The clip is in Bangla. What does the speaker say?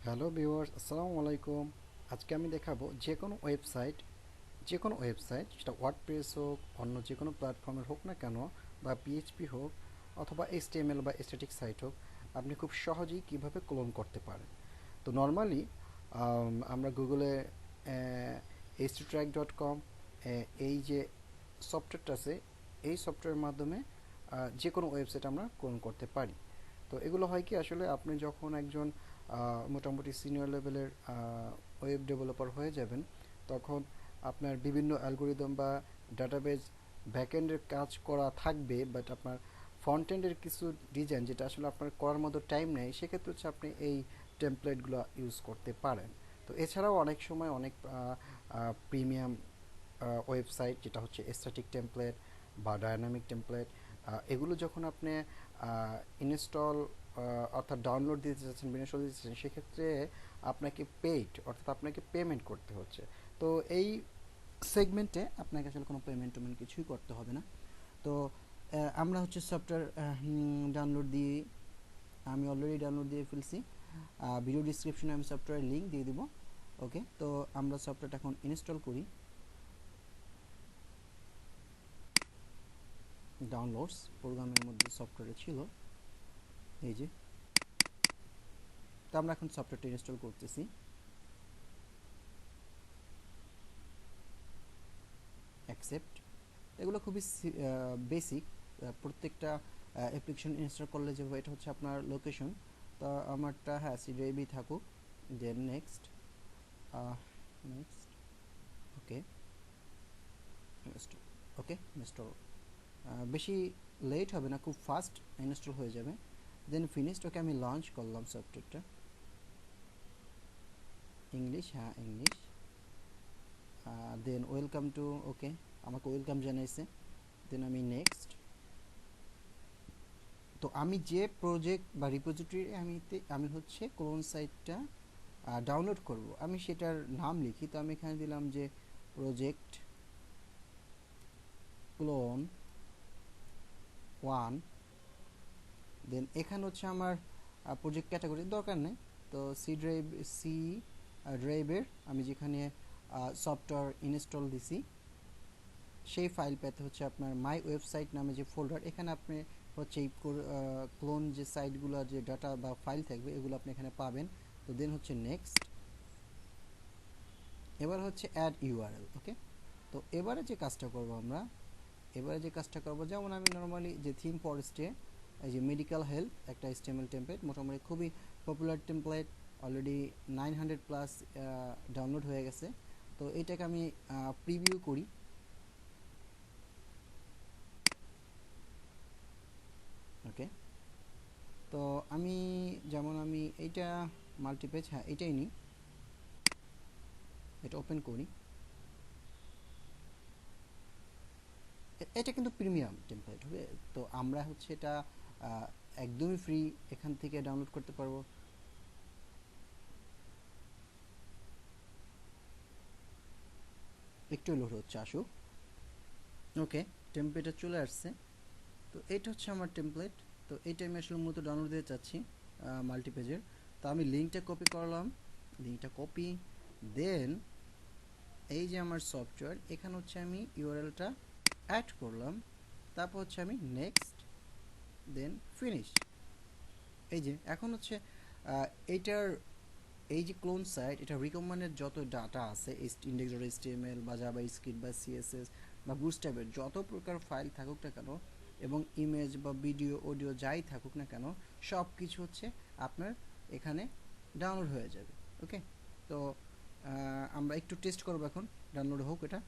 হ্যালো ভিউয়ার্স, আসসালামু আলাইকুম। আজকে আমি দেখাবো যে কোনো ওয়েবসাইট সেটা ওয়ার্ডপ্রেস হোক, অন্য যে কোনো প্ল্যাটফর্মের হোক না কেন, বা পিএইচপি হোক অথবা এইচটিএমএল বা স্ট্যাটিক সাইট হোক, আপনি খুব সহজেই কিভাবে ক্লোন করতে পারেন। তো নর্মালি আমরা গুগলে httrack.com এই যে সফটওয়্যারটা আছে, এই সফটওয়্যারের মাধ্যমে যে কোনো ওয়েবসাইট আমরা ক্লোন করতে পারি। তো এগুলো হয় কি, আসলে আপনি যখন একজন মোটামুটি সিনিয়র লেভেলের ওয়েব ডেভেলপার হয়ে যাবেন, তখন আপনার বিভিন্ন অ্যালগোরিদম বা ডাটাবেজ ব্যাকএন্ডের কাজ করা থাকবে, বাট আপনার ফ্রন্ট এন্ডের কিছু ডিজাইন যেটা আসলে আপনার করার মতো টাইম নেই, সেক্ষেত্রে হচ্ছে আপনি এই টেমপ্লেটগুলো ইউজ করতে পারেন। তো এছাড়াও অনেক সময় অনেক প্রিমিয়াম ওয়েবসাইট যেটা হচ্ছে স্ট্যাটিক টেমপ্লেট বা ডায়নামিক টেমপ্লেট, এগুলো যখন আপনি ইনস্টল অর্থাৎ ডাউনলোড দিতে চাচ্ছেন, ইনস্টল দিতে চাচ্ছেন, সেক্ষেত্রে আপনাকে পেইড অর্থাৎ আপনাকে পেমেন্ট করতে হচ্ছে। তো এই সেগমেন্টে আপনাকে আসলে কোনো পেমেন্ট টেমেন্ট কিছুই করতে হবে না। তো আমরা হচ্ছে সফটওয়্যার ডাউনলোড দিয়ে, আমি অলরেডি ডাউনলোড দিয়ে ফেলছি। ভিডিও ডিসক্রিপশনে আমি সফটওয়্যার লিঙ্ক দিয়ে দিব। ওকে, তো আমরা সফটওয়্যারটা এখন ইনস্টল করি। ডাউনলোডস প্রোগ্রামের মধ্যে সফটওয়্যারে ছিল, এই যে। তো আমরা এখন সফটওয়্যারটা ইনস্টল করতেছি। অ্যাকসেপ্ট। এগুলো খুবই বেসিক। প্রত্যেকটা অ্যাপ্লিকেশন ইনস্টল করলে যেভাবে, এটা হচ্ছে আপনার লোকেশন। তো আমারটা হ্যাঁ সি ড্রাইভেই থাকুক। Then next, next. Okay, install. Okay, install. বেশি লেট হবে না, খুব ফাস্ট ইনস্টল হয়ে যাবে। দেন ফিনিশড। ওকে, আমি লঞ্চ করলাম সফটওয়্যারটা। ইংলিশ, হ্যাঁ ইংলিশ। দেন ওয়েলকাম টু, ওকে, আমাকে ওয়েলকাম জানাইছে। দেন আমি নেক্সট। তো আমি যে প্রজেক্ট বা রিপোজিটরি আমি হচ্ছে ক্লোন সাইটটা ডাউনলোড করব, আমি সেটার নাম লিখি। তো আমি এখানে দিলাম যে প্রজেক্ট ক্লোন 1। দেন এখানে হচ্ছে আমার প্রজেক্ট ক্যাটাগরি দরকার নেই। তো সি ড্রাইভের আমি যেখানে সফটওয়্যার ইনস্টল দিছি, সেই ফাইল পেতে হচ্ছে আপনার মাই ওয়েবসাইট নামে যে ফোল্ডার, এখানে আপনি হচ্ছে এই ক্লোন যে সাইটগুলো, যে ডাটা বা ফাইল থাকবে, এগুলো আপনি এখানে পাবেন। তো দেন হচ্ছে নেক্সট। এবার হচ্ছে অ্যাড ইউআরএল। ওকে, তো এবারে যে কাজটা করব, যেমন আমি নর্মালি যে থিম ফরেস্টে এই যে মেডিকেল হেলথ একটা HTML টেমপ্লেট, মোটামুটি খুবই popular template, already 900 plus download হয়ে গেছে। তো এইটাকে আমি প্রিভিউ করি। ওকে, তো আমি আমি এইটা মাল্টিপেজ, হ্যাঁ এটাই নিই, এটা ওপেন করি। এটা কিন্তু প্রিমিয়াম টেমপ্লেট হবে। তো আমরা হচ্ছে এটা একদমই ফ্রি এখান থেকে ডাউনলোড করতে পারবো। একটু লোড হচ্ছে, আসুক। ওকে, টেমপ্লেটে চলে আসছে। তো এটা হচ্ছে আমার টেমপ্লেট। তো এইটা আমি আসলে মূলত ডাউনলোড দিতে চাচ্ছি মাল্টিপেজের। তো আমি লিঙ্কটা কপি করলাম, লিঙ্কটা কপি। দেন এই যে আমার সফটওয়্যার, এখানে হচ্ছে আমি ইউআরএলটা অ্যাড করলাম। তারপর হচ্ছে আমি নেক্সট, দেন ফিনিশ। এই যে এখন হচ্ছে এইটার এই যে ক্লোন সাইট, এটা রিকমেন্ডেড যত ডাটা আছে, ইন্ডেক্স ডট এইচটিএমএল বা জাভা স্ক্রিপ্ট বা সিএসএস বা বুটস্ট্র্যাপের যত প্রকার ফাইল থাকুক না কেন, এবং ইমেজ বা ভিডিও অডিও যাই থাকুক না কেন, সব কিছু হচ্ছে আপনার এখানে ডাউনলোড হয়ে যাবে। ওকে, তো আমরা একটু টেস্ট করবো এখন, ডাউনলোড হোক এটা।